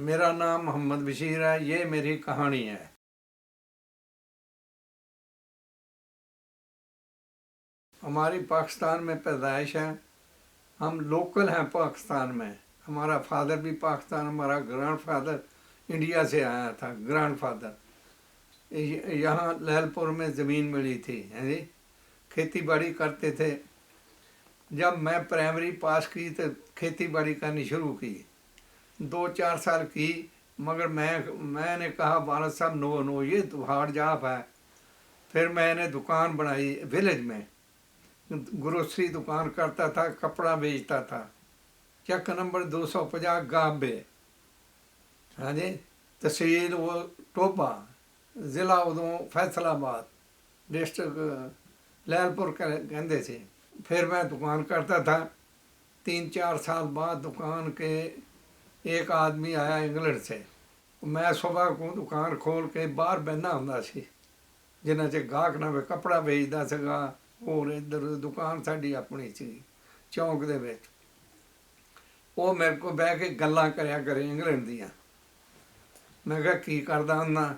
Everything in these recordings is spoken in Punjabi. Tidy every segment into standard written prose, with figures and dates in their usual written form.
मेरा नाम मोहम्मद बशीर है। ये मेरी कहानी है। हमारी पाकिस्तान में पैदाइश है। हम लोकल हैं पाकिस्तान में। हमारा फादर भी पाकिस्तान, हमारा ग्रैंड फादर इंडिया से आया था। ग्रैंड फादर यहाँ लहलपुर में ज़मीन मिली थी, है जी। खेती बाड़ी करते थे। जब मैं प्राइमरी पास की तो खेती बाड़ी करनी शुरू की। 2-4 साल की, मगर मैंने कहा वालद साहब नो नो, ये तो हार्ड जॉब है। फिर मैंने दुकान बनाई विलेज में। ग्रोसरी दुकान करता था, कपड़ा बेचता था। चक नंबर 250 गाबे, हाँ जी। तहसील वो टोबा, ज़िला उदों फैसलाबाद, डिस्ट्रिक्ट लहलपुर कहते थे। फिर मैं दुकान करता था। 3-4 साल बाद दुकान के एक आदमी आया इंग्लैंड से। मैं सुबह को दुकान खोल के बाहर बहना ਹੁੰਦਾ ਸੀ, ਜਿਨ੍ਹਾਂ 'ਚ ਗਾਹਕ ਨਾ ਵੇ। ਕੱਪੜਾ ਵੇਚਦਾ ਸੀਗਾ। ਹੋਰ ਇੱਧਰ ਦੁਕਾਨ ਸਾਡੀ ਆਪਣੀ ਸੀ ਚੌਂਕ ਦੇ ਵਿੱਚ। ਉਹ ਮੇਰੇ ਕੋਲ ਬਹਿ ਕੇ ਗੱਲਾਂ ਕਰਿਆ ਕਰੇ ਇੰਗਲੈਂਡ ਦੀਆਂ। ਮੈਂ ਕਿਹਾ ਕੀ ਕਰਦਾ ਹੁੰਦਾ?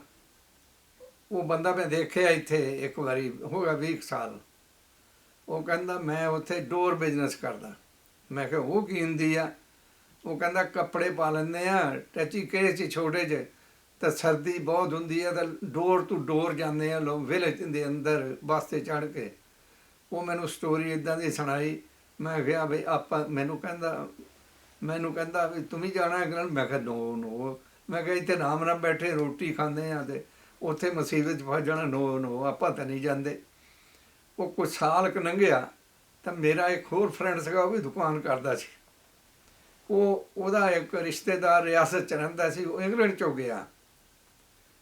ਉਹ ਬੰਦਾ ਮੈਂ ਦੇਖਿਆ ਇੱਥੇ ਇੱਕ ਵਾਰੀ, ਹੋ ਗਿਆ 20 ਸਾਲ। ਉਹ ਕਹਿੰਦਾ ਮੈਂ ਉੱਥੇ ਡੋਰ ਬਿਜ਼ਨਸ ਕਰਦਾ। ਮੈਂ ਕਿਹਾ ਉਹ ਕੀ ਹੁੰਦੀ ਆ? ਉਹ ਕਹਿੰਦਾ ਕੱਪੜੇ ਪਾ ਲੈਂਦੇ ਆ ਟੱਚੀ ਕੇਸ 'ਚ ਛੋਟੇ ਜਿਹੇ, ਤਾਂ ਸਰਦੀ ਬਹੁਤ ਹੁੰਦੀ ਹੈ ਤਾਂ ਡੋਰ ਟੂ ਡੋਰ ਜਾਂਦੇ ਆ ਲੋਕ ਵਿਲੇਜ ਦੇ ਅੰਦਰ ਬੱਸ 'ਤੇ ਚੜ੍ਹ ਕੇ। ਉਹ ਮੈਨੂੰ ਸਟੋਰੀ ਇੱਦਾਂ ਦੀ ਸੁਣਾਈ। ਮੈਂ ਕਿਹਾ ਵੀ ਆਪਾਂ, ਮੈਨੂੰ ਕਹਿੰਦਾ ਵੀ ਤੂੰ ਵੀ ਜਾਣਾ ਇੰਗਲੈਂਡ? ਮੈਂ ਕਿਹਾ ਨੋ ਨੋ। ਮੈਂ ਕਿਹਾ ਇੱਥੇ ਆਰਾਮ ਨਾਲ ਬੈਠੇ ਰੋਟੀ ਖਾਂਦੇ ਆ ਅਤੇ ਉੱਥੇ ਮੁਸੀਬਤ 'ਚ ਫਸ ਜਾਣਾ। ਨੋ ਨੋ, ਆਪਾਂ ਤਾਂ ਨਹੀਂ ਜਾਂਦੇ। ਉਹ ਕੁਛ ਸਾਲ ਕੁ ਲੰਘਿਆ ਤਾਂ ਮੇਰਾ ਇੱਕ ਹੋਰ ਫਰੈਂਡ ਸੀਗਾ, ਉਹ ਵੀ ਦੁਕਾਨ ਕਰਦਾ ਸੀ। ਉਹਦਾ ਇੱਕ ਰਿਸ਼ਤੇਦਾਰ ਰਿਆਸਤ 'ਚ ਰਹਿੰਦਾ ਸੀ। ਉਹ ਇੰਗਲੈਂਡ 'ਚੋਂ ਗਿਆ।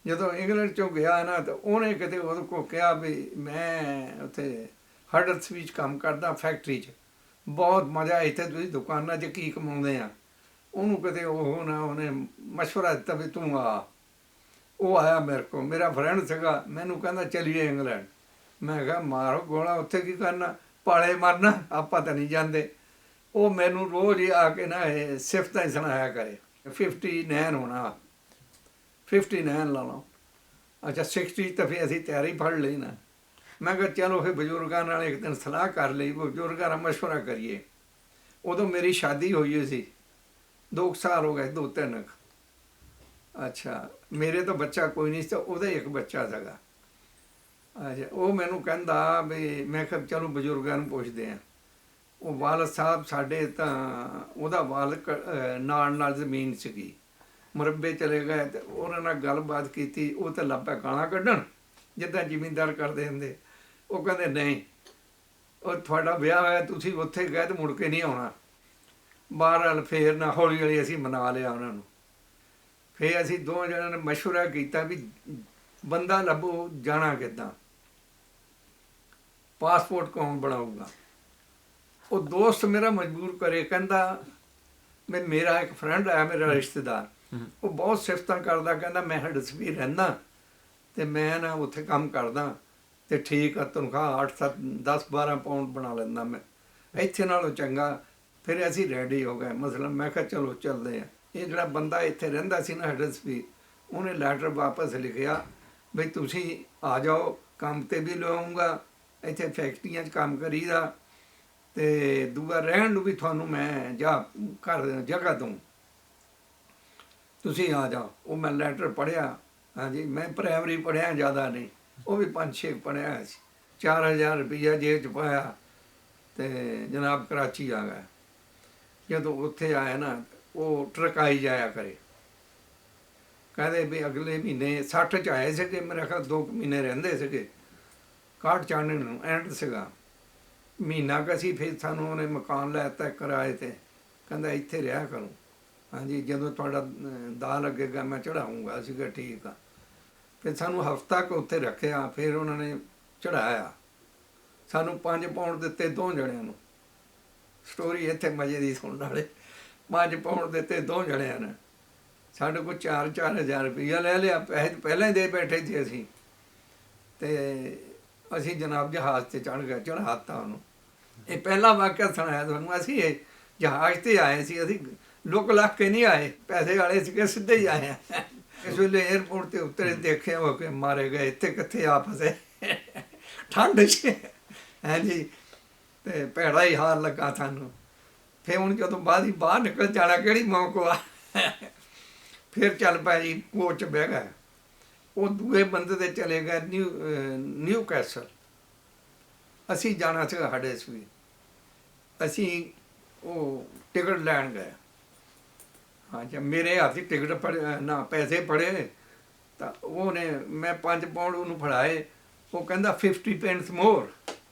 ਜਦੋਂ ਇੰਗਲੈਂਡ 'ਚੋਂ ਗਿਆ ਨਾ, ਤਾਂ ਉਹਨੇ ਕਿਤੇ ਉਹਦੇ ਕੋਲ ਕਿਹਾ ਵੀ ਮੈਂ ਉੱਥੇ ਹਰਡਸ ਵਿੱਚ ਕੰਮ ਕਰਦਾ, ਫੈਕਟਰੀ 'ਚ। ਬਹੁਤ ਮਜ਼ਾ, ਇੱਥੇ ਤੁਸੀਂ ਦੁਕਾਨਾਂ 'ਚ ਕੀ ਕਮਾਉਂਦੇ ਆ। ਉਹਨੂੰ ਕਿਤੇ ਉਹਨੇ ਮਸ਼ਵਰਾ ਦਿੱਤਾ ਵੀ ਤੂੰ ਆ। ਉਹ ਆਇਆ ਮੇਰੇ ਕੋਲ, ਮੇਰਾ ਫਰੈਂਡ ਸੀਗਾ। ਮੈਨੂੰ ਕਹਿੰਦਾ ਚਲੀਏ ਇੰਗਲੈਂਡ। ਮੈਂ ਕਿਹਾ ਮਾਰੋ ਗੋਲਾ, ਉੱਥੇ ਕੀ ਕਰਨਾ, ਪਾਲੇ ਮਰਨਾ, ਆਪਾਂ ਤਾਂ ਨਹੀਂ ਜਾਂਦੇ। ਉਹ ਮੈਨੂੰ ਰੋਜ਼ ਹੀ ਆ ਕੇ ਨਾ ਇਹ ਸਿਫਤਾਂ ਹੀ ਸੁਣਾਇਆ ਕਰੇ। 59 ਹੋਣਾ, 59 ਲਾ ਲਓ। ਅੱਛਾ 60 ਤਾਂ ਫਿਰ ਅਸੀਂ ਤਿਆਰੀ ਫੜ ਲਈ ਨਾ। ਮੈਂ ਕਿਹਾ ਚਲੋ ਫਿਰ ਬਜ਼ੁਰਗਾਂ ਨਾਲ ਇੱਕ ਦਿਨ ਸਲਾਹ ਕਰ ਲਈ, ਬਜ਼ੁਰਗਾਂ ਨਾਲ ਮਸ਼ਵਰਾ ਕਰੀਏ। ਉਦੋਂ ਮੇਰੀ ਸ਼ਾਦੀ ਹੋਈ ਸੀ, 2 ਸਾਲ ਹੋ ਗਏ, 2-3। ਅੱਛਾ, ਮੇਰੇ ਤੋਂ ਬੱਚਾ ਕੋਈ ਨਹੀਂ ਸੀ, ਉਹਦਾ ਇੱਕ ਬੱਚਾ ਸੀਗਾ। ਅੱਛਾ, ਉਹ ਮੈਨੂੰ ਕਹਿੰਦਾ ਵੀ, ਮੈਂ ਕਿਹਾ ਚਲੋ ਬਜ਼ੁਰਗਾਂ ਨੂੰ ਪੁੱਛਦੇ ਹਾਂ। ਉਹ ਵਾਲਦ ਸਾਹਿਬ ਸਾਡੇ ਤਾਂ, ਉਹਦਾ ਵਾਲਦ ਨਾਲ ਨਾਲ ਜ਼ਮੀਨ ਸੀਗੀ, ਮੁਰੱਬੇ ਚਲੇ ਗਏ। ਅਤੇ ਉਹਨਾਂ ਨਾਲ ਗੱਲਬਾਤ ਕੀਤੀ। ਉਹ ਤਾਂ ਲੱਗ ਪਿਆ ਗਾਲਾਂ ਕੱਢਣ ਜਿੱਦਾਂ ਜ਼ਿਮੀਂਦਾਰ ਕਰਦੇ ਹੁੰਦੇ। ਉਹ ਕਹਿੰਦੇ ਨਹੀਂ, ਉਹ ਤੁਹਾਡਾ ਵਿਆਹ ਹੋਇਆ, ਤੁਸੀਂ ਉੱਥੇ ਗਏ ਤਾਂ ਮੁੜ ਕੇ ਨਹੀਂ ਆਉਣਾ। ਬਹਰਹਾਲ ਫੇਰ ਨਾ ਹੌਲੀ ਹੌਲੀ ਅਸੀਂ ਮਨਾ ਲਿਆ ਉਹਨਾਂ ਨੂੰ। ਫਿਰ ਅਸੀਂ ਦੋਵਾਂ ਜਣਿਆਂ ਨੇ ਮਸ਼ਵਰਾ ਕੀਤਾ ਵੀ ਬੰਦਾ ਲੱਭੋ, ਜਾਣਾ ਕਿੱਦਾਂ, ਪਾਸਪੋਰਟ ਕੌਣ ਬਣਾਊਗਾ। ਉਹ ਦੋਸਤ ਮੇਰਾ ਮਜਬੂਰ ਕਰੇ, ਕਹਿੰਦਾ ਮੈਂ, ਮੇਰਾ ਇੱਕ ਫਰੈਂਡ ਆਇਆ, ਮੇਰਾ ਰਿਸ਼ਤੇਦਾਰ, ਉਹ ਬਹੁਤ ਸਿਫਤਾਂ ਕਰਦਾ। ਕਹਿੰਦਾ ਮੈਂ ਹਡਸਬੀ ਰਹਿੰਦਾ ਅਤੇ ਮੈਂ ਨਾ ਉੱਥੇ ਕੰਮ ਕਰਦਾ ਅਤੇ ਠੀਕ ਆ, ਤਨਖਾਹ 8-7, 10-12 ਪਾਉਂਡ ਬਣਾ ਲੈਂਦਾ ਮੈਂ, ਇੱਥੇ ਨਾਲੋਂ ਚੰਗਾ। ਫਿਰ ਅਸੀਂ ਰੈਡੀ ਹੋ ਗਏ। ਮਸਲਨ ਮੈਂ ਕਿਹਾ ਚਲੋ ਚੱਲਦੇ ਹਾਂ। ਇਹ ਜਿਹੜਾ ਬੰਦਾ ਇੱਥੇ ਰਹਿੰਦਾ ਸੀ ਨਾ ਹਡਸਬੀ, ਉਹਨੇ ਲੈਟਰ ਵਾਪਸ ਲਿਖਿਆ ਬਈ ਤੁਸੀਂ ਆ ਜਾਓ, ਕੰਮ 'ਤੇ ਵੀ ਲਵਾਉਂਗਾ, ਇੱਥੇ ਫੈਕਟਰੀਆਂ 'ਚ ਕੰਮ ਕਰੀਦਾ, ਅਤੇ ਦੂਆ ਰਹਿਣ ਨੂੰ ਵੀ ਤੁਹਾਨੂੰ ਮੈਂ ਜਗ੍ਹਾ ਦਊਂ, ਤੁਸੀਂ ਆ ਜਾਓ। ਉਹ ਮੈਂ ਲੈਟਰ ਪੜ੍ਹਿਆ। ਹਾਂਜੀ, ਮੈਂ ਪ੍ਰਾਇਮਰੀ ਪੜ੍ਹਿਆ, ਜ਼ਿਆਦਾ ਨਹੀਂ, ਉਹ ਵੀ 5-6 ਪੜ੍ਹਿਆ ਸੀ। 4000 ਰੁਪਈਆ ਜੇਬ 'ਚ ਪਾਇਆ ਅਤੇ ਜਨਾਬ ਕਰਾਚੀ ਆ ਗਏ। ਜਦੋਂ ਉੱਥੇ ਆਇਆ ਨਾ, ਉਹ ਟਰਕਾਈ ਜਾਇਆ ਕਰੇ। ਕਹਿੰਦੇ ਵੀ ਅਗਲੇ ਮਹੀਨੇ 60 'ਚ ਆਏ ਸੀਗੇ, ਮੇਰਾ ਖਿਆਲ 2 ਮਹੀਨੇ ਰਹਿੰਦੇ ਸੀਗੇ। 61 ਚਾਨਣ ਨੂੰ ਐਂਡ ਸੀਗਾ, ਮਹੀਨਾ ਕੁ ਅਸੀਂ। ਫਿਰ ਸਾਨੂੰ ਉਹਨੇ ਮਕਾਨ ਲੈ ਦਿੱਤਾ ਕਿਰਾਏ 'ਤੇ। ਕਹਿੰਦਾ ਇੱਥੇ ਰਿਹਾ ਕਰੋ। ਹਾਂਜੀ, ਜਦੋਂ ਤੁਹਾਡਾ ਦਾ ਲੱਗੇਗਾ ਮੈਂ ਚੜ੍ਹਾਊਂਗਾ। ਅਸੀਂ ਕਿਹਾ ਠੀਕ ਆ। ਫਿਰ ਸਾਨੂੰ ਹਫ਼ਤਾ ਕੁ ਉੱਥੇ ਰੱਖਿਆ। ਫਿਰ ਉਹਨਾਂ ਨੇ ਚੜ੍ਹਾਇਆ। ਸਾਨੂੰ 5 ਪਾਉਂਡ ਦਿੱਤੇ 2 ਜਣਿਆਂ ਨੂੰ। ਸਟੋਰੀ ਇੱਥੇ ਮਜ਼ੇ ਦੀ ਸੁਣਨ ਵਾਲੇ। 5 ਪਾਉਂਡ ਦਿੱਤੇ 2 ਜਣਿਆਂ ਨੇ। ਸਾਡੇ ਕੋਲ 4-4 ਹਜ਼ਾਰ ਰੁਪਈਆ ਲੈ ਲਿਆ। ਪੈਸੇ ਪਹਿਲਾਂ ਹੀ ਦੇ ਬੈਠੇ ਸੀ ਅਸੀਂ। ਅਤੇ ਅਸੀਂ ਜਨਾਬ ਜਹਾਜ਼ 'ਤੇ ਚੜ੍ਹ ਗਏ, ਚੜ੍ਹਾ ਦਿੱਤਾ ਉਹਨੂੰ। ਇਹ ਪਹਿਲਾ ਵਾਕਿਆ ਸੁਣਾਇਆ ਤੁਹਾਨੂੰ। ਅਸੀਂ ਇਹ ਜਹਾਜ਼ 'ਤੇ ਆਏ ਸੀ। ਅਸੀਂ ਲੁੱਕ ਲੱਗ ਕੇ ਨਹੀਂ ਆਏ, ਪੈਸੇ ਵਾਲੇ ਸੀਗੇ, ਸਿੱਧੇ ਹੀ ਆਏ ਆ। ਇਸ ਵੇਲੇ ਏਅਰਪੋਰਟ ਤੇ ਉਤਰੇ, ਦੇਖਿਆ ਹੋ ਕੇ ਮਾਰੇ ਗਏ, ਇੱਥੇ ਕਿੱਥੇ ਆ ਫਸੇ ਠੰਡ 'ਚ ਹੈ ਜੀ। ਤੇ ਭੈੜਾ ਹੀ ਹਾਰ ਲੱਗਾ ਸਾਨੂੰ। ਫਿਰ ਹੁਣ ਜਦੋਂ ਬਾਹਰ ਨਿਕਲ ਜਾਣਾ, ਕਿਹੜੀ ਮੌਕੋ ਆ। ਫਿਰ ਚੱਲ ਪਿਆ ਜੀ, ਕੋਚ 'ਚ ਬਹਿ ਗਏ। ਉਹ ਦੂਏ ਬੰਦੇ ਤੇ ਚਲੇ ਗਏ ਨਿਊ ਕੈਸਲ। ਅਸੀਂ ਜਾਣਾ ਸੀਗਾ ਹਡੇਰਸਫੀਲਡ। ਅਸੀਂ ਉਹ ਟਿਕਟ ਲੈਣ ਗਏ। ਹਾਂ ਜੀ, ਮੇਰੇ ਹੱਥ 'ਚ ਟਿਕਟ ਨਾ ਪੈਸੇ ਪੜੇ ਤਾਂ ਉਹਨੇ, ਮੈਂ 5 ਪਾਉਂਡ ਉਹਨੂੰ ਫੜਾਏ। ਉਹ ਕਹਿੰਦਾ 50 ਪੈਂਸ ਮੋਰ।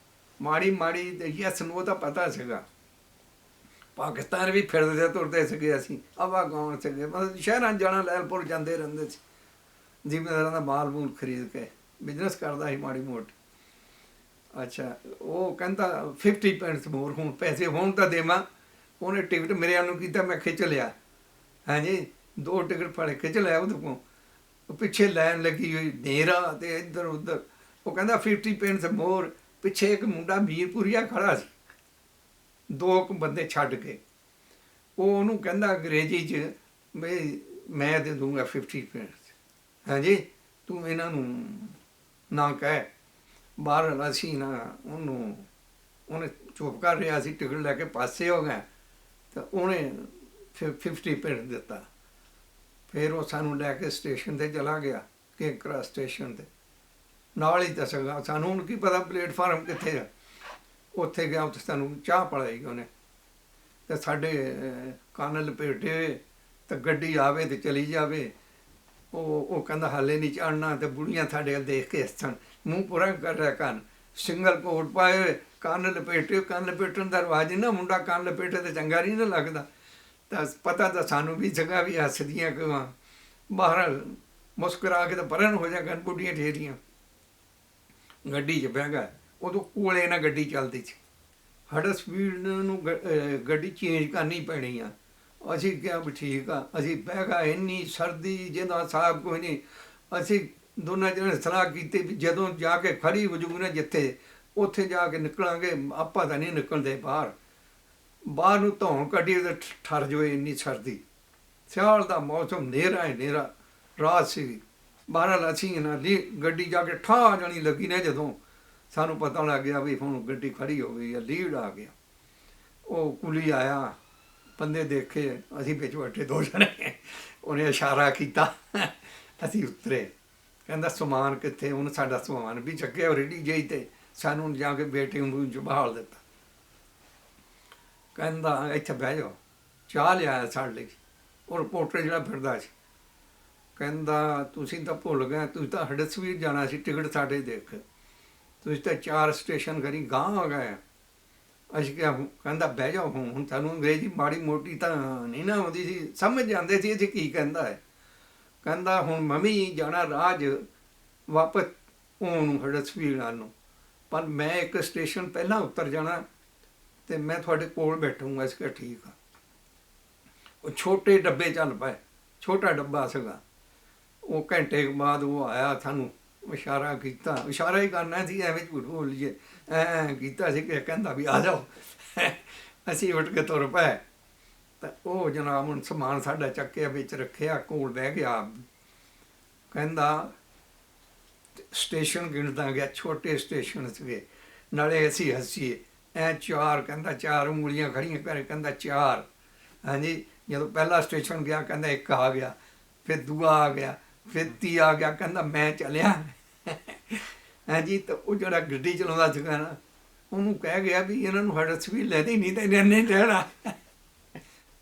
ਮਾੜੀ ਯੈਸ ਨੂੰ ਤਾਂ ਪਤਾ ਸੀਗਾ। ਪਾਕਿਸਤਾਨ ਵੀ ਫਿਰਦੇ ਤੁਰਦੇ ਸੀਗੇ ਅਸੀਂ, ਆਵਾਗਾਉਣ ਸੀਗੇ, ਮਤਲਬ ਸ਼ਹਿਰਾਂ 'ਚ ਜਾਣਾ, ਲੈਲਪੁਰ ਜਾਂਦੇ ਰਹਿੰਦੇ ਸੀ। ਜ਼ਿਮੀਂਦਾਰਾਂ ਦਾ ਮਾਲ ਮੂਲ ਖਰੀਦ ਕੇ ਬਿਜ਼ਨਸ ਕਰਦਾ ਸੀ ਮਾੜੀ ਮੋਟੀ। ਅੱਛਾ, ਉਹ ਕਹਿੰਦਾ 50 ਪੈਂਸ ਮੋਰ, ਹੁਣ ਪੈਸੇ ਹੋਣ ਤਾਂ ਦੇਵਾਂ। ਉਹਨੇ ਟਿਕਟ ਮੇਰੇ ਵੱਲ ਨੂੰ ਕੀਤਾ, ਮੈਂ ਖਿੱਚ ਲਿਆ। ਹਾਂਜੀ, 2 ਟਿਕਟ ਫੜ ਖਿੱਚ ਲਿਆ ਉਹਦੇ ਕੋਲ। ਪਿੱਛੇ ਲਾਈਨ ਲੱਗੀ ਹੋਈ, ਹਨੇਰਾ ਅਤੇ ਇੱਧਰ ਉੱਧਰ। ਉਹ ਕਹਿੰਦਾ 50 ਪੈਂਸ ਮੋਰ। ਪਿੱਛੇ ਇੱਕ ਮੁੰਡਾ ਮੀਰਪੁਰੀਆ ਖੜ੍ਹਾ ਸੀ, 2 ਬੰਦੇ ਛੱਡ ਕੇ। ਉਹ ਉਹਨੂੰ ਕਹਿੰਦਾ ਅੰਗਰੇਜ਼ੀ 'ਚ, ਬਈ ਮੈਂ ਦੇ ਦੂੰਗਾ 50 ਪੈਂਸ। ਹਾਂਜੀ, ਤੂੰ ਇਹਨਾਂ ਨੂੰ ਨਾ ਕਹਿ। ਬਾਹਰ ਅਸੀਂ ਨਾ ਉਹਨੇ ਚੁੱਪ ਕਰ ਰਿਹਾ ਸੀ, ਟਿਕਟ ਲੈ ਕੇ ਪਾਸੇ ਹੋ ਗਏ। ਤਾਂ ਉਹਨੇ ਫਿਰ 50 ਪੈਂਸ ਦਿੱਤਾ। ਫਿਰ ਉਹ ਸਾਨੂੰ ਲੈ ਕੇ ਸਟੇਸ਼ਨ 'ਤੇ ਚਲਾ ਗਿਆ, ਕੇਕਰਾ ਸਟੇਸ਼ਨ 'ਤੇ। ਨਾਲ ਹੀ ਦੱਸੇਗਾ ਸਾਨੂੰ, ਹੁਣ ਕੀ ਪਤਾ ਪਲੇਟਫਾਰਮ ਕਿੱਥੇ ਆ। ਉੱਥੇ ਗਿਆ, ਉੱਥੇ ਸਾਨੂੰ ਚਾਹ ਪਿਲਾਈ ਉਹਨੇ। ਅਤੇ ਸਾਡੇ ਕੰਨ ਲਪੇਟੇ ਹੋਏ, ਤਾਂ ਗੱਡੀ ਆਵੇ ਅਤੇ ਚਲੀ ਜਾਵੇ। ਉਹ ਕਹਿੰਦਾ ਹਾਲੇ ਨਹੀਂ ਚੜ੍ਹਨਾ। ਅਤੇ ਬੁੜੀਆਂ ਸਾਡੇ ਵੱਲ ਦੇਖ ਕੇ ਹੱਸਣ, ਮੂੰਹ ਪੂਰਾ ਕਰ ਰਿਹਾ ਕੰਨ, ਸਿੰਗਲ ਕੋਟ ਪਾਏ ਹੋਏ, ਕੰਨ ਲਪੇਟੇ। ਕੰਨ ਲਪੇਟਣ ਦਾ ਰਿਵਾਜ਼ ਨਹੀਂ ਨਾ, ਮੁੰਡਾ ਕੰਨ ਲਪੇਟੇ ਤਾਂ ਚੰਗਾ ਨਹੀਂ ਨਾ ਲੱਗਦਾ। ਤਾਂ ਪਤਾ ਤਾਂ ਸਾਨੂੰ ਵੀ ਸੀਗਾ ਵੀ ਹੱਸਦੀਆਂ ਕਿਉਂ ਆ। ਬਾਹਰ ਮੁਸਕਰਾ ਕੇ ਤਾਂ ਪਰਨ ਹੋ ਜਾ ਕਰਨ ਬੁੱਢੀਆਂ ਠੇਰੀਆਂ। ਗੱਡੀ 'ਚ ਬਹਿ ਗਿਆ। ਉਦੋਂ ਕੋਲੇ ਨਾ ਗੱਡੀ ਚੱਲਦੀ ਸੀ। ਹਡਰਸਫੀਲਡ ਨੂੰ ਗੱਡੀ ਚੇਂਜ ਕਰਨੀ ਪੈਣੀ ਆ। ਅਸੀਂ ਕਿਹਾ ਵੀ ਠੀਕ ਆ। ਅਸੀਂ ਬਹਿ ਗਏ, ਇੰਨੀ ਸਰਦੀ, ਜਿਹਦਾ ਹਿਸਾਬ ਕੋਈ ਨਹੀਂ। ਅਸੀਂ ਦੋਨਾਂ ਜਣੇ ਸਲਾਹ ਕੀਤੀ ਵੀ ਜਦੋਂ ਜਾ ਕੇ ਖੜੀ ਹੋ ਜੂਗੀ ਨਾ ਜਿੱਥੇ, ਉੱਥੇ ਜਾ ਕੇ ਨਿਕਲਾਂਗੇ। ਆਪਾਂ ਤਾਂ ਨਹੀਂ ਨਿਕਲਦੇ ਬਾਹਰ ਨੂੰ ਧੌਣ ਕੱਢੀ ਤੇ ਠਰ ਜਾਵੇ, ਇੰਨੀ ਸਰਦੀ। ਸਿਆਲ ਦਾ ਮੌਸਮ, ਹਨੇਰਾ ਹੀ ਹਨੇਰਾ ਰਾਤ ਸੀ। ਬਹਰਹਾਲ ਅਸੀਂ ਨਾ ਗੱਡੀ ਜਾ ਕੇ ਠਾਹ ਜਾਣੀ ਲੱਗੀ ਨਾ, ਜਦੋਂ ਸਾਨੂੰ ਪਤਾ ਲੱਗ ਗਿਆ ਵੀ ਹੁਣ ਗੱਡੀ ਖੜੀ ਹੋ ਗਈ ਆ, ਲੀਡ ਆ ਗਿਆ। ਉਹ ਕੁਲੀ ਆਇਆ, ਬੰਦੇ ਦੇਖੇ, ਅਸੀਂ ਵਿੱਚ ਬੈਠੇ 2 ਜਣੇ। ਉਹਨੇ ਇਸ਼ਾਰਾ ਕੀਤਾ, ਅਸੀਂ ਉਤਰੇ। ਕਹਿੰਦਾ ਸਮਾਨ ਕਿੱਥੇ? ਉਹਨੇ ਸਾਡਾ ਸਮਾਨ ਵੀ ਚੱਕਿਆ ਰੇਡੀ ਜਿਹੀ, ਤੇ ਸਾਨੂੰ ਜਾ ਕੇ ਬੇਟੇ ਨੂੰ 'ਚ ਬਹਾਲ ਦਿੱਤਾ। ਕਹਿੰਦਾ ਇੱਥੇ ਬਹਿ ਜਾਓ। ਚਾਹ ਲਿਆਇਆ ਸਾਡੇ ਲਈ। ਉਹ ਰਿਪੋਰਟਰ ਜਿਹੜਾ ਫਿਰਦਾ ਸੀ, ਕਹਿੰਦਾ ਤੁਸੀਂ ਤਾਂ ਭੁੱਲ ਗਏ, ਤੁਸੀਂ ਤਾਂ ਹਡਰਸਫੀਲਡ ਜਾਣਾ ਸੀ, ਟਿਕਟ ਸਾਡੇ ਦੇਖ। ਤੁਸੀਂ ਤਾਂ 4 ਸਟੇਸ਼ਨ ਕਰੀ ਗਾਂਹ ਆ ਗਏ। ਅਸੀਂ ਕਿਹਾ, ਕਹਿੰਦਾ ਬਹਿ ਜਾਓ। ਹੁਣ ਤੁਹਾਨੂੰ ਅੰਗਰੇਜ਼ੀ ਮਾੜੀ ਮੋਟੀ ਤਾਂ ਨਹੀਂ ਨਾ ਆਉਂਦੀ ਸੀ, ਸਮਝ ਜਾਂਦੇ ਸੀ ਅਸੀਂ ਕੀ ਕਹਿੰਦਾ ਹੈ। ਕਹਿੰਦਾ ਹੁਣ ਮੰਮੀ ਜਾਣਾ ਰਾਜ ਵਾਪਸ ਉਹਨੂੰ ਹਡਰਸਫੀਲਡ ਵੱਲ ਨੂੰ, ਪਰ ਮੈਂ ਇੱਕ ਸਟੇਸ਼ਨ ਪਹਿਲਾਂ ਉਤਰ ਜਾਣਾ ਅਤੇ ਮੈਂ ਤੁਹਾਡੇ ਕੋਲ ਬੈਠੂੰਗਾ। ਅਸੀਂ ਕਿਹਾ ਠੀਕ ਆ। ਉਹ ਛੋਟੇ ਡੱਬੇ ਚੱਲ ਪਏ, ਛੋਟਾ ਡੱਬਾ ਸੀਗਾ। ਉਹ ਘੰਟੇ ਬਾਅਦ ਉਹ ਆਇਆ, ਸਾਨੂੰ ਇਸ਼ਾਰਾ ਕੀਤਾ। ਇਸ਼ਾਰਾ ਹੀ ਕਰਨਾ ਸੀ, ਐਵੇਂ ਝੂਠ ਬੋਲੀਏ। ਕੀਤਾ ਸੀ ਕਿ ਕਹਿੰਦਾ ਵੀ ਆ ਜਾਓ। ਅਸੀਂ ਉੱਠ ਕੇ ਤੁਰ ਪਏ। ਤਾਂ ਉਹ ਜਨਾਬ ਹੁਣ ਸਮਾਨ ਸਾਡਾ ਚੱਕਿਆ, ਵਿੱਚ ਰੱਖਿਆ, ਕੋਲ ਬਹਿ ਗਿਆ। ਕਹਿੰਦਾ ਸਟੇਸ਼ਨ ਗਿਣਦਾ ਗਿਆ, ਛੋਟੇ ਸਟੇਸ਼ਨ ਸੀਗੇ। ਨਾਲੇ ਅਸੀਂ ਹੱਸੀਏ, 4, ਕਹਿੰਦਾ 4 ਉਂਗਲੀਆਂ ਖੜੀਆਂ ਕਰ, ਕਹਿੰਦਾ 4। ਹਾਂਜੀ, ਜਦੋਂ ਪਹਿਲਾ ਸਟੇਸ਼ਨ ਗਿਆ, ਕਹਿੰਦਾ 1 ਆ ਗਿਆ, ਫਿਰ ਦੂਆ ਆ ਗਿਆ, ਫਿਰ ਤੀਆ ਆ ਗਿਆ। ਕਹਿੰਦਾ ਮੈਂ ਚੱਲਿਆ। ਹਾਂਜੀ, ਤਾਂ ਉਹ ਜਿਹੜਾ ਗੱਡੀ ਚਲਾਉਂਦਾ ਸੀਗਾ ਨਾ, ਉਹਨੂੰ ਕਹਿ ਗਿਆ ਵੀ ਇਹਨਾਂ ਨੂੰ ਹਡਰਸਫੀਲਡ ਲੈ ਦੇ, ਨਹੀਂ ਤਾਂ ਇਹਨੇ ਨਹੀਂ ਰਹਿਣਾ।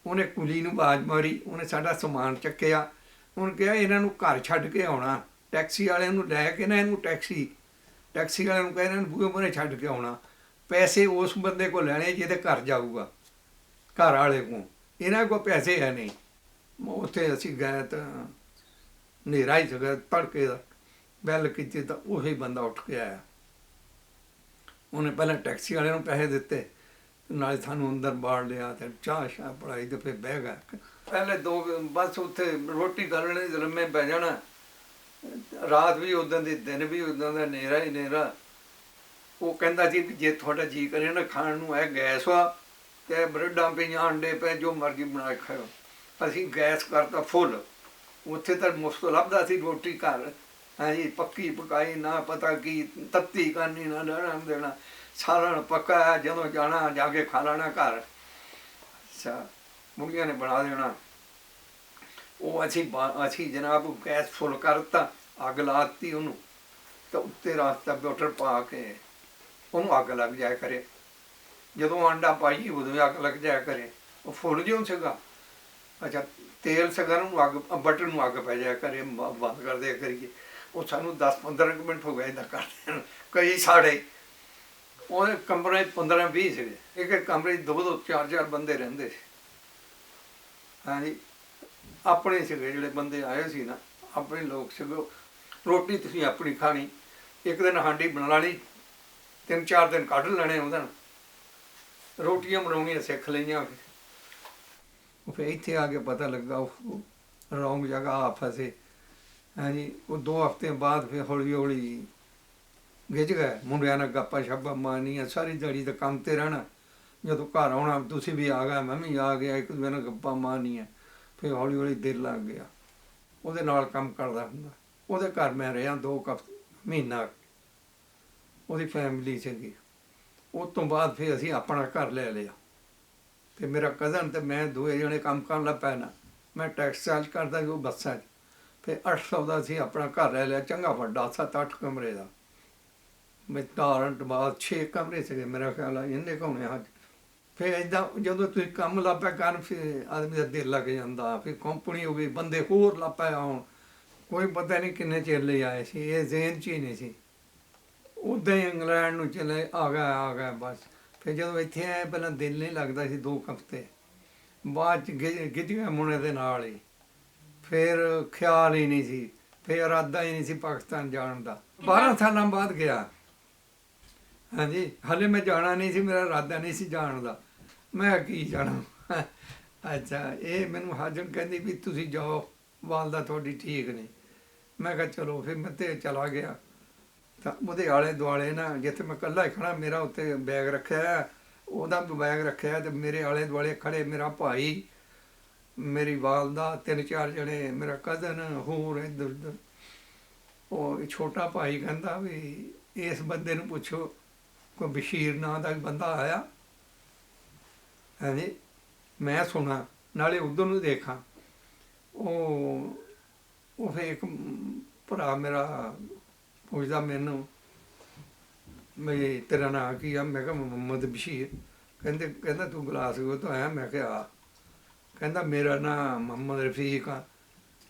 ਉਹਨੇ ਕੁਲੀ ਨੂੰ ਆਵਾਜ਼ ਮਾਰੀ, ਉਹਨੇ ਸਾਡਾ ਸਮਾਨ ਚੱਕਿਆ। ਉਹਨੇ ਕਿਹਾ ਇਹਨਾਂ ਨੂੰ ਘਰ ਛੱਡ ਕੇ ਆਉਣਾ, ਟੈਕਸੀ ਵਾਲਿਆਂ ਨੂੰ ਲੈ ਕੇ ਨਾ, ਇਹਨੂੰ ਟੈਕਸੀ ਵਾਲਿਆਂ ਨੂੰ ਕਹਿ, ਇਹਨਾਂ ਨੂੰ ਬੂਹੇ ਮੂਹਰੇ ਛੱਡ ਕੇ ਆਉਣਾ। ਪੈਸੇ ਉਸ ਬੰਦੇ ਕੋਲ ਲੈਣੇ ਜਿਹਦੇ ਘਰ ਜਾਊਗਾ, ਘਰ ਵਾਲੇ ਕੋਲ। ਇਹਨਾਂ ਕੋਲ ਪੈਸੇ ਹੈ ਨਹੀਂ। ਉੱਥੇ ਅਸੀਂ ਗਏ ਤਾਂ ਹਨੇਰਾ ਹੀ ਸੀਗਾ, ਤੜਕੇ ਦਾ। ਬੈਲ ਕੀਤੀ ਤਾਂ ਉਹੀ ਬੰਦਾ ਉੱਠ ਕੇ ਆਇਆ। ਉਹਨੇ ਪਹਿਲਾਂ ਟੈਕਸੀ ਵਾਲੇ ਨੂੰ ਪੈਸੇ ਦਿੱਤੇ, ਨਾਲੇ ਸਾਨੂੰ ਅੰਦਰ ਬਾੜ ਲਿਆ, ਅਤੇ ਚਾਹ ਸ਼ਾਹ ਪੜਾਈ, ਅਤੇ ਫਿਰ ਬਹਿ ਗਿਆ। ਪਹਿਲੇ 2 ਬਸ ਉੱਥੇ ਰੋਟੀ ਕਰ ਲੈਣੀ, ਲੰਮੇ ਪੈ ਜਾਣਾ। ਰਾਤ ਵੀ ਉੱਦਾਂ ਦੀ, ਦਿਨ ਵੀ ਉੱਦਾਂ ਦਾ, ਹਨੇਰਾ ਹੀ ਹਨੇਰਾ। ਉਹ ਕਹਿੰਦਾ ਸੀ ਵੀ ਜੇ ਤੁਹਾਡਾ ਜੀਅ ਕਰੇ ਨਾ ਖਾਣ ਨੂੰ, ਇਹ ਗੈਸ ਵਾ ਅਤੇ ਬਰੈਡਾਂ ਪਈਆਂ, ਅੰਡੇ ਪਏ, ਜੋ ਮਰਜ਼ੀ ਬਣਾ ਕੇ ਖਾਓ। ਅਸੀਂ ਗੈਸ ਕਰਤਾ ਫੁੱਲ। ਉੱਥੇ ਤਾਂ ਮੁਫਤ ਲੱਭਦਾ ਸੀ ਰੋਟੀ ਘਰ, ਹਾਂਜੀ, ਪੱਕੀ ਪਕਾਈ, ਨਾ ਪਤਾ ਕੀ ਤੱਤੀ ਕਰਨੀ, ਨਾ ਲੈਣਾ ਦੇਣਾ, ਸਾਰਾ ਪੱਕਾ ਹੈ। ਜਦੋਂ ਜਾਣਾ ਜਾ ਕੇ ਖਾ ਲੈਣਾ ਘਰ। ਅੱਛਾ, ਮੁੰਡਿਆਂ ਨੇ ਬਣਾ ਦੇਣਾ। ਉਹ ਅਸੀਂ ਜਨਾਬ ਗੈਸ ਫੁੱਲ ਕਰਤਾ, ਅੱਗ ਲਾ ਦਿੱਤੀ ਉਹਨੂੰ, ਤਾਂ ਉੱਤੇ ਰੱਖਤਾ ਬਟਰ ਪਾ ਕੇ, ਉਹਨੂੰ ਅੱਗ ਲੱਗ ਜਾਇਆ ਕਰੇ। ਜਦੋਂ ਆਂਡਾ ਪਾਈਏ ਉਦੋਂ ਵੀ ਅੱਗ ਲੱਗ ਜਾਇਆ ਕਰੇ। ਉਹ ਫੁੱਲ ਜਿਉਂ ਸੀਗਾ। ਅੱਛਾ, ਤੇਲ ਸੀਗਾ, ਉਹਨੂੰ ਅੱਗ, ਬਟਰ ਨੂੰ ਅੱਗ ਪੈ ਜਾਇਆ ਕਰੇ, ਬੰਦ ਕਰ ਦਿਆ ਕਰੀਏ। ਉਹ ਸਾਨੂੰ 10-15 ਮਿੰਟ ਹੋ ਗਏ ਇੱਦਾਂ ਕਰਦੇ ਹਨ। ਕਈ ਸਾੜੇ ਉਹਦੇ ਕਮਰੇ 15-20 ਸੀਗੇ, ਇੱਕ ਇੱਕ ਕਮਰੇ 'ਚ 2-2 4-4 ਬੰਦੇ ਰਹਿੰਦੇ ਸੀ। ਹਾਂਜੀ, ਆਪਣੇ ਸੀਗੇ ਜਿਹੜੇ ਬੰਦੇ ਆਏ ਸੀ ਨਾ, ਆਪਣੇ ਲੋਕ ਸੀਗੇ। ਰੋਟੀ ਤੁਸੀਂ ਆਪਣੀ ਖਾਣੀ, ਇੱਕ ਦਿਨ ਹਾਂਡੀ ਬਣਾ ਲਈ, 3-4 ਦਿਨ ਕੱਢ ਲੈਣੇ ਉਹਦੇ ਨਾਲ। ਰੋਟੀਆਂ ਬਣਾਉਣੀਆਂ ਸਿੱਖ ਲਈਆਂ। ਫਿਰ ਇੱਥੇ ਆ ਕੇ ਪਤਾ ਲੱਗਾ ਉਹ ਰੌਂਗ ਜਗ੍ਹਾ ਆ ਫਸੇ। ਹਾਂਜੀ, ਉਹ 2 ਹਫ਼ਤੇ ਬਾਅਦ ਫਿਰ ਹੌਲੀ ਹੌਲੀ ਗਿੱਝ ਗਏ। ਮੁੰਡਿਆਂ ਨਾਲ ਗੱਪਾਂ ਛਾਪਾਂ ਮਾਰਨੀਆਂ, ਸਾਰੀ ਦਿਹਾੜੀ ਤਾਂ ਕੰਮ 'ਤੇ ਰਹਿਣਾ। ਜਦੋਂ ਘਰ ਆਉਣਾ, ਤੁਸੀਂ ਵੀ ਆ ਗਏ, ਮੈਂ ਵੀ ਆ ਗਿਆ, ਇੱਕ ਦੂਜੇ ਨਾਲ ਗੱਪਾਂ ਮਾਰਨੀਆਂ। ਫਿਰ ਹੌਲੀ ਹੌਲੀ ਦਿਲ ਲੱਗ ਗਿਆ। ਉਹਦੇ ਨਾਲ ਕੰਮ ਕਰਦਾ ਹੁੰਦਾ। ਉਹਦੇ ਘਰ ਮੈਂ ਰਿਹਾ 2 ਮਹੀਨਾ। ਉਹਦੀ ਫੈਮਿਲੀ ਸੀਗੀ। ਉਸ ਤੋਂ ਬਾਅਦ ਫਿਰ ਅਸੀਂ ਆਪਣਾ ਘਰ ਲੈ ਲਿਆ। ਅਤੇ ਮੇਰਾ ਕਜ਼ਨ ਅਤੇ ਮੈਂ ਦੋਵੇਂ ਜਣੇ ਕੰਮ ਕਰਨ ਲੱਗ ਪਏ ਨਾ। ਮੈਂ ਟੈਕਸ ਚਾਰਜ ਕਰਦਾ ਸੀ, ਉਹ ਬੱਸਾਂ 'ਚ। ਫਿਰ 800 ਦਾ ਅਸੀਂ ਆਪਣਾ ਘਰ ਲੈ ਲਿਆ, ਚੰਗਾ ਵੱਡਾ 7-8 ਕਮਰੇ ਦਾ। ਟਾਰੰਟ ਬਾਅਦ 6 ਕਮਰੇ ਸੀਗੇ ਮੇਰਾ ਖਿਆਲ ਆ, ਇੰਨੇ ਕੁ ਹੋਣੇ ਅੱਜ। ਫਿਰ ਇੱਦਾਂ ਜਦੋਂ ਤੁਸੀਂ ਕੰਮ ਲੱਗ ਪਿਆ ਕਰਨ, ਫਿਰ ਆਦਮੀ ਦਾ ਦਿਲ ਲੱਗ ਜਾਂਦਾ। ਫਿਰ ਕੰਪਨੀ ਹੋ ਗਈ, ਬੰਦੇ ਹੋਰ ਲੱਗ ਪਏ ਆਉਣ। ਕੋਈ ਪਤਾ ਨਹੀਂ ਕਿੰਨੇ ਚਿਰ ਲਈ ਆਏ ਸੀ, ਇਹ ਜ਼ੇਨ 'ਚ ਹੀ ਨਹੀਂ ਸੀ। ਉੱਦਾਂ ਹੀ ਇੰਗਲੈਂਡ ਨੂੰ ਚਲੇ ਆ ਗਏ ਬਸ। ਫਿਰ ਜਦੋਂ ਇੱਥੇ ਆਏ, ਪਹਿਲਾਂ ਦਿਲ ਨਹੀਂ ਲੱਗਦਾ ਸੀ 2 ਹਫ਼ਤੇ। ਬਾਅਦ 'ਚ ਗਿੱਝ ਗਿਆ ਮੁੰਡੇ ਦੇ ਨਾਲ ਹੀ। ਫਿਰ ਖਿਆਲ ਹੀ ਨਹੀਂ ਸੀ, ਫਿਰ ਇਰਾਦਾ ਹੀ ਨਹੀਂ ਸੀ ਪਾਕਿਸਤਾਨ ਜਾਣ ਦਾ। 12 ਸਾਲਾਂ ਬਾਅਦ ਗਿਆ। ਹਾਂਜੀ, ਹਾਲੇ ਮੈਂ ਜਾਣਾ ਨਹੀਂ ਸੀ, ਮੇਰਾ ਇਰਾਦਾ ਨਹੀਂ ਸੀ ਜਾਣ ਦਾ। ਮੈਂ ਕੀ ਜਾਣਾ। ਅੱਛਾ, ਇਹ ਮੈਨੂੰ ਹਾਜਮ ਕਹਿੰਦੀ ਵੀ ਤੁਸੀਂ ਜਾਓ, ਵਾਲਦਾ ਤੁਹਾਡੀ ਠੀਕ ਨਹੀਂ। ਮੈਂ ਕਿਹਾ ਚਲੋ। ਫਿਰ ਮੈਂ ਤੇ ਚਲਾ ਗਿਆ। ਤਾਂ ਉਹਦੇ ਆਲੇ ਦੁਆਲੇ ਨਾ, ਜਿੱਥੇ ਮੈਂ ਇਕੱਲਾ ਹੀ ਖੜਾ, ਮੇਰਾ ਉੱਤੇ ਬੈਗ ਰੱਖਿਆ, ਉਹਦਾ ਬੈਗ ਰੱਖਿਆ, ਅਤੇ ਮੇਰੇ ਆਲੇ ਦੁਆਲੇ ਖੜੇ ਮੇਰਾ ਭਾਈ, ਮੇਰੀ ਵਾਲਦਾ, 3-4 ਜਣੇ, ਮੇਰਾ ਕਜ਼ਨ, ਹੋਰ ਇੱਧਰ ਉੱਧਰ। ਉਹ ਛੋਟਾ ਭਾਈ ਕਹਿੰਦਾ ਵੀ ਇਸ ਬੰਦੇ ਨੂੰ ਪੁੱਛੋ, ਕੋਈ ਬਸ਼ੀਰ ਨਾਂ ਦਾ ਬੰਦਾ ਆਇਆ। ਹਾਂਜੀ, ਮੈਂ ਸੁਣਾ, ਨਾਲੇ ਉੱਧਰ ਨੂੰ ਦੇਖਾਂ। ਉਹ ਫਿਰ ਇੱਕ ਭਰਾ ਮੇਰਾ ਪੁੱਛਦਾ ਮੈਨੂੰ ਵੀ ਤੇਰਾ ਨਾਂ ਕੀ ਆ? ਮੈਂ ਕਿਹਾ ਮੁਹੰਮਦ ਬਸ਼ੀਰ। ਕਹਿੰਦਾ ਤੂੰ ਗਲਾਸਗੋ ਤੋਂ ਆਇਆ? ਮੈਂ ਕਿਹਾ ਆ। ਕਹਿੰਦਾ ਮੇਰਾ ਨਾਂ ਮੁਹੰਮਦ ਰਫੀਕ ਆ।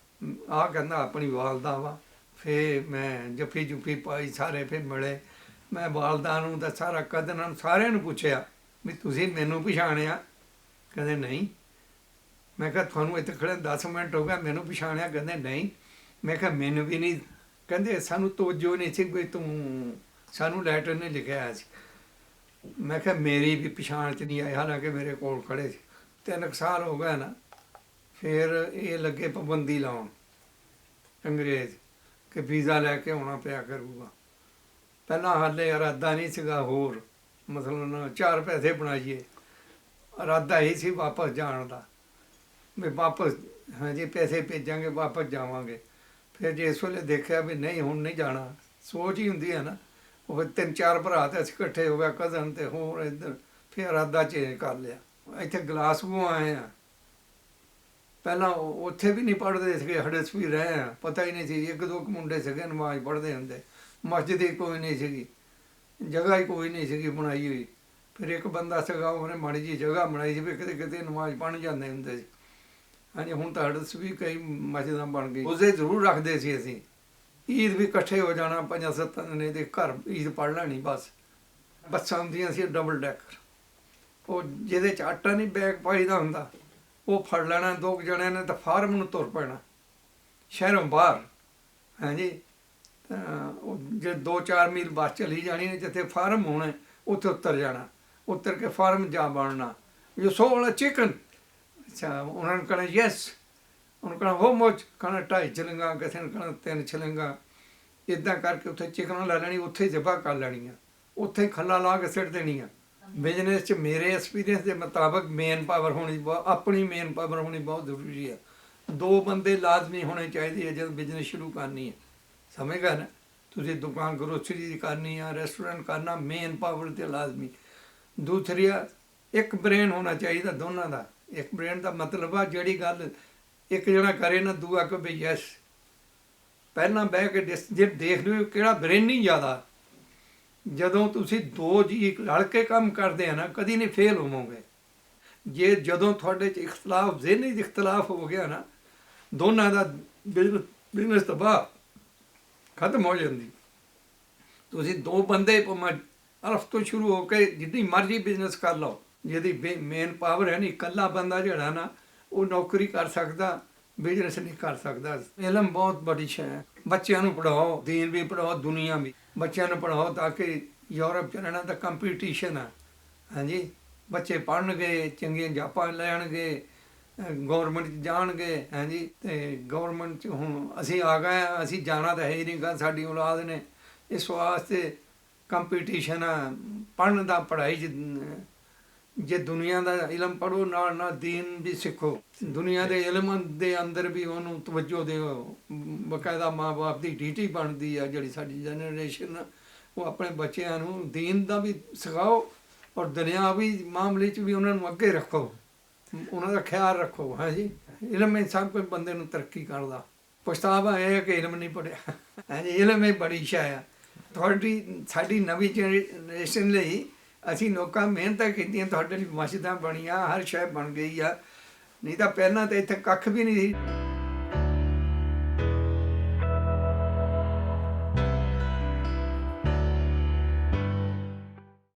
ਕਹਿੰਦਾ ਆਪਣੀ ਵਾਲਦਾ ਵਾ। ਫਿਰ ਮੈਂ ਜੱਫੀ ਜੁੱਫੀ ਪਾਈ, ਸਾਰੇ ਫਿਰ ਮਿਲੇ। ਮੈਂ ਵਾਲਦਾ ਨੂੰ ਤਾਂ ਸਾਰਾ ਕਦਨਾਂ ਨੂੰ ਸਾਰਿਆਂ ਨੂੰ ਪੁੱਛਿਆ ਵੀ ਤੁਸੀਂ ਮੈਨੂੰ ਪਛਾਣਿਆ? ਕਹਿੰਦੇ ਨਹੀਂ। ਮੈਂ ਕਿਹਾ ਤੁਹਾਨੂੰ ਇੱਥੇ ਖੜ੍ਹੇ 10 ਮਿੰਟ ਹੋ ਗਏ, ਮੈਨੂੰ ਪਛਾਣਿਆ? ਕਹਿੰਦੇ ਨਹੀਂ। ਮੈਂ ਕਿਹਾ ਮੈਨੂੰ ਵੀ ਨਹੀਂ। ਕਹਿੰਦੇ ਸਾਨੂੰ ਤੋਜੋ ਨਹੀਂ ਸੀ ਕੋਈ, ਤੂੰ ਸਾਨੂੰ ਲੈਟਰ ਨਹੀਂ ਲਿਖਿਆ ਆਇਆ ਸੀ। ਮੈਂ ਕਿਹਾ ਮੇਰੀ ਵੀ ਪਛਾਣ 'ਚ ਨਹੀਂ ਆਈ, ਹਾਲਾਂਕਿ ਮੇਰੇ ਕੋਲ ਖੜ੍ਹੇ ਸੀ। 3 ਸਾਲ ਹੋ ਗਏ ਨਾ। ਫਿਰ ਇਹ ਲੱਗੇ ਪਾਬੰਦੀ ਲਾਉਣ ਅੰਗਰੇਜ਼, ਕਿ ਵੀਜ਼ਾ ਲੈ ਕੇ ਆਉਣਾ ਪਿਆ ਕਰੂਗਾ। ਪਹਿਲਾਂ ਹਾਲੇ ਇਰਾਦਾ ਨਹੀਂ ਸੀਗਾ ਹੋਰ, ਮਤਲਬ 4 ਪੈਸੇ ਬਣਾਈਏ। ਇਰਾਦਾ ਹੀ ਸੀ ਵਾਪਸ ਜਾਣ ਦਾ, ਵੀ ਵਾਪਸ ਹਾਂਜੀ ਪੈਸੇ ਭੇਜਾਂਗੇ, ਵਾਪਸ ਜਾਵਾਂਗੇ। ਫਿਰ ਜੇ ਇਸ ਵੇਲੇ ਦੇਖਿਆ ਵੀ ਨਹੀਂ ਹੁਣ ਨਹੀਂ ਜਾਣਾ, ਸੋਚ ਹੀ ਹੁੰਦੀ ਹੈ ਨਾ। ਉਹ ਫਿਰ 3-4 ਭਰਾ ਤਾਂ ਅਸੀਂ ਇਕੱਠੇ ਹੋ ਗਏ, ਕਜ਼ਨ ਅਤੇ ਹੋਰ ਇੱਧਰ। ਫਿਰ ਇਰਾਦਾ ਚੇਂਜ ਕਰ ਲਿਆ। ਇੱਥੇ ਗਲਾਸਗੋ ਆਏ ਹਾਂ। ਪਹਿਲਾਂ ਉੱਥੇ ਵੀ ਨਹੀਂ ਪੜ੍ਹਦੇ ਸੀਗੇ, ਹਡਸਫੀ ਰਹੇ ਹਾਂ, ਪਤਾ ਹੀ ਨਹੀਂ ਸੀ। 1-2 ਮੁੰਡੇ ਸੀਗੇ ਨਮਾਜ਼ ਪੜ੍ਹਦੇ ਹੁੰਦੇ। ਮਸਜਿਦ ਹੀ ਕੋਈ ਨਹੀਂ ਸੀਗੀ, ਜਗ੍ਹਾ ਹੀ ਕੋਈ ਨਹੀਂ ਸੀਗੀ ਬਣਾਈ ਹੋਈ। ਫਿਰ ਇੱਕ ਬੰਦਾ ਸੀਗਾ, ਉਹਨੇ ਮਾੜੀ ਜਿਹੀ ਜਗ੍ਹਾ ਬਣਾਈ ਸੀ ਵੀ ਕਿਤੇ ਕਿਤੇ ਨਮਾਜ਼ ਪੜ੍ਹਨ ਜਾਂਦੇ ਹੁੰਦੇ ਸੀ। ਹਾਂਜੀ, ਹੁਣ ਤਾਂ ਹਡਸਫੀ ਕਈ ਮਸਜਿਦਾਂ ਬਣ ਗਈ। ਉਸਦੇ ਜ਼ਰੂਰ ਰੱਖਦੇ ਸੀ ਅਸੀਂ। ਈਦ ਵੀ ਇਕੱਠੇ ਹੋ ਜਾਣਾ 5-7 ਦਿਨ ਦੇ ਘਰ, ਈਦ ਪੜ੍ਹ ਲੈਣੀ ਬਸ। ਬੱਸਾਂ ਹੁੰਦੀਆਂ ਸੀ ਡਬਲ ਡੈਕਰ, ਉਹ ਜਿਹਦੇ 'ਚ ਆਟਾ ਨਹੀਂ ਬੈਗ ਪਾਈਦਾ ਹੁੰਦਾ, ਉਹ ਫੜ ਲੈਣਾ 2 ਜਣਿਆਂ ਨੇ, ਤਾਂ ਫਾਰਮ ਨੂੰ ਤੁਰ ਪੈਣਾ ਸ਼ਹਿਰੋਂ ਬਾਹਰ। ਹਾਂਜੀ, ਉਹ ਜੇ 2-4 ਮੀਲ ਬੱਸ ਚਲੀ ਜਾਣੀ ਨੇ, ਜਿੱਥੇ ਫਾਰਮ ਹੋਣਾ ਉੱਥੇ ਉਤਰ ਜਾਣਾ। ਉਤਰ ਕੇ ਫਾਰਮ ਜਾ ਬਣਨਾ, ਯੂ ਸੋਲਡ ਚਿਕਨ। ਅੱਛਾ, ਉਹਨਾਂ ਨੂੰ ਕਹਿਣਾ ਯੈਸ, ਉਹਨੂੰ ਕਹਿਣਾ ਹੋ ਮੁੱਚ, ਕਹਿਣਾ 2.5 ਸ਼ਿਲਿੰਗਾਂ, ਕਿਸੇ ਨੂੰ ਕਹਿਣਾ 3 ਸ਼ਿਲਿੰਗਾਂ। ਇੱਦਾਂ ਕਰਕੇ ਉੱਥੇ ਚਿਕਨ ਲੈ ਲੈਣੀ, ਉੱਥੇ ਹੀ ਜ਼ਬ੍ਹਾ ਕਰ ਲੈਣੀਆਂ, ਉੱਥੇ ਹੀ ਖੱਲਾ ਲਾ ਕੇ ਸਿੱਟ ਦੇਣੀਆਂ। ਬਿਜ਼ਨਸ 'ਚ ਮੇਰੇ ਐਕਸਪੀਰੀਅੰਸ ਦੇ ਮੁਤਾਬਕ ਮੇਨ ਪਾਵਰ ਹੋਣੀ ਆਪਣੀ ਮੇਨ ਪਾਵਰ ਹੋਣੀ ਬਹੁਤ ਜ਼ਰੂਰੀ ਹੈ। ਦੋ ਬੰਦੇ ਲਾਜ਼ਮੀ ਹੋਣੇ ਚਾਹੀਦੇ ਹੈ ਜਦੋਂ ਬਿਜ਼ਨਸ ਸ਼ੁਰੂ ਕਰਨੀ ਹੈ। ਸਮਝ ਗਏ ਨਾ, ਤੁਸੀਂ ਦੁਕਾਨ ਗਰੋਸਰੀ ਦੀ ਕਰਨੀ ਆ, ਰੈਸਟੋਰੈਂਟ ਕਰਨਾ, ਮੇਨ ਪਾਵਰ ਤੇ ਲਾਜ਼ਮੀ। ਦੂਸਰੀ ਆ, ਇੱਕ ਬ੍ਰੇਨ ਹੋਣਾ ਚਾਹੀਦਾ ਦੋਨਾਂ ਦਾ। ਇੱਕ ਬ੍ਰੇਨ ਦਾ ਮਤਲਬ ਆ ਜਿਹੜੀ ਗੱਲ ਇੱਕ ਜਣਾ ਕਰੇ ਨਾ ਦੂਆ ਕਹੇ ਵੀ ਯੈਸ। ਪਹਿਲਾਂ ਬਹਿ ਕੇ ਜੇ ਦੇਖ ਲਿਓ ਕਿਹੜਾ ਬ੍ਰੇਨ ਨਹੀਂ ਜ਼ਿਆਦਾ। ਜਦੋਂ ਤੁਸੀਂ ਦੋ ਜੀ ਰਲ ਕੇ ਕੰਮ ਕਰਦੇ ਆ ਨਾ ਕਦੀ ਨਹੀਂ ਫੇਲ ਹੋਵੋਗੇ। ਜੇ ਜਦੋਂ ਤੁਹਾਡੇ 'ਚ ਇਖਤਲਾਫ ਜ਼ਿਹਨੀ ਇਖਤਲਾਫ ਹੋ ਗਿਆ ਨਾ ਦੋਨਾਂ ਦਾ ਬਿਜ਼ਨਸ ਤਬਾਹ ਖਤਮ ਹੋ ਜਾਂਦੀ। ਤੁਸੀਂ ਦੋ ਬੰਦੇ ਭਾਵੇਂ ਅਲਫ ਤੋਂ ਸ਼ੁਰੂ ਹੋ ਕੇ ਜਿੱਡੀ ਮਰਜ਼ੀ ਬਿਜ਼ਨਸ ਕਰ ਲਓ, ਜਿਹਦੀ ਮੇਨ ਪਾਵਰ ਹੈ ਨਹੀਂ, ਇਕੱਲਾ ਬੰਦਾ ਜਿਹੜਾ ਨਾ ਉਹ ਨੌਕਰੀ ਕਰ ਸਕਦਾ, ਬਿਜ਼ਨਸ ਨਹੀਂ ਕਰ ਸਕਦਾ। ਇਲਮ ਬਹੁਤ ਬੜੀ ਸ਼ੈ ਹੈ। ਬੱਚਿਆਂ ਨੂੰ ਪੜ੍ਹਾਓ, ਦੀਨ ਵੀ ਪੜ੍ਹਾਓ, ਦੁਨੀਆ ਵੀ। ਬੱਚਿਆਂ ਨੂੰ ਪੜ੍ਹਾਓ ਤਾਂ ਕਿ ਯੂਰਪ 'ਚ ਰਹਿਣਾ ਤਾਂ ਕੰਪੀਟੀਸ਼ਨ ਆ। ਹਾਂਜੀ, ਬੱਚੇ ਪੜ੍ਹਨਗੇ, ਚੰਗੀਆਂ ਜਾਪਾਂ ਲੈਣਗੇ, ਗੌਰਮੈਂਟ 'ਚ ਜਾਣਗੇ। ਹਾਂਜੀ, ਅਤੇ ਗੌਰਮੈਂਟ 'ਚ ਹੁਣ ਅਸੀਂ ਆ ਗਏ ਹਾਂ, ਅਸੀਂ ਜਾਣਾ ਤਾਂ ਹੈ ਹੀ ਨਹੀਂ ਗਾ, ਸਾਡੀ ਔਲਾਦ ਨੇ। ਇਸ ਵਾਸਤੇ ਕੰਪੀਟੀਸ਼ਨ ਆ ਪੜ੍ਹਨ ਦਾ, ਪੜ੍ਹਾਈ 'ਚ। ਜੇ ਦੁਨੀਆ ਦਾ ਇਲਮ ਪੜ੍ਹੋ ਨਾਲ ਨਾਲ ਦੀਨ ਵੀ ਸਿੱਖੋ। ਦੁਨੀਆ ਦੇ ਇਲਮ ਦੇ ਅੰਦਰ ਵੀ ਉਹਨੂੰ ਤਵੱਜੋ ਦਿਓ। ਬਕਾਇਦਾ ਮਾਂ ਬਾਪ ਦੀ ਡਿਊਟੀ ਬਣਦੀ ਆ ਜਿਹੜੀ ਸਾਡੀ ਜਨਰੇਸ਼ਨ, ਉਹ ਆਪਣੇ ਬੱਚਿਆਂ ਨੂੰ ਦੀਨ ਦਾ ਵੀ ਸਿਖਾਓ ਔਰ ਦੁਨਿਆਵੀ ਮਾਮਲੇ 'ਚ ਵੀ ਉਹਨਾਂ ਨੂੰ ਅੱਗੇ ਰੱਖੋ, ਉਹਨਾਂ ਦਾ ਖਿਆਲ ਰੱਖੋ। ਹਾਂਜੀ, ਇਲਮ ਹੀ ਸਭ ਕੁਝ ਬੰਦੇ ਨੂੰ ਤਰੱਕੀ ਕਰਦਾ। ਪਛਤਾਵਾ ਇਹ ਹੈ ਕਿ ਇਲਮ ਨਹੀਂ ਪੜ੍ਹਿਆ। ਹਾਂਜੀ, ਇਲਮ ਹੀ ਬੜੀ ਸ਼ੈ ਆ। ਸਾਡੀ ਨਵੀਂ ਜਨਰੇਸ਼ਨ ਲਈ ਅਸੀਂ ਲੋਕਾਂ ਮਿਹਨਤਾਂ ਕੀਤੀਆਂ, ਤੁਹਾਡੇ ਲਈ ਮਸਜਿਦਾਂ ਬਣੀਆਂ, ਹਰ ਸ਼ੈ ਬਣ ਗਈ ਆ। ਨਹੀਂ ਤਾਂ ਪਹਿਲਾਂ ਤਾਂ ਇੱਥੇ ਕੱਖ ਵੀ ਨਹੀਂ ਸੀ।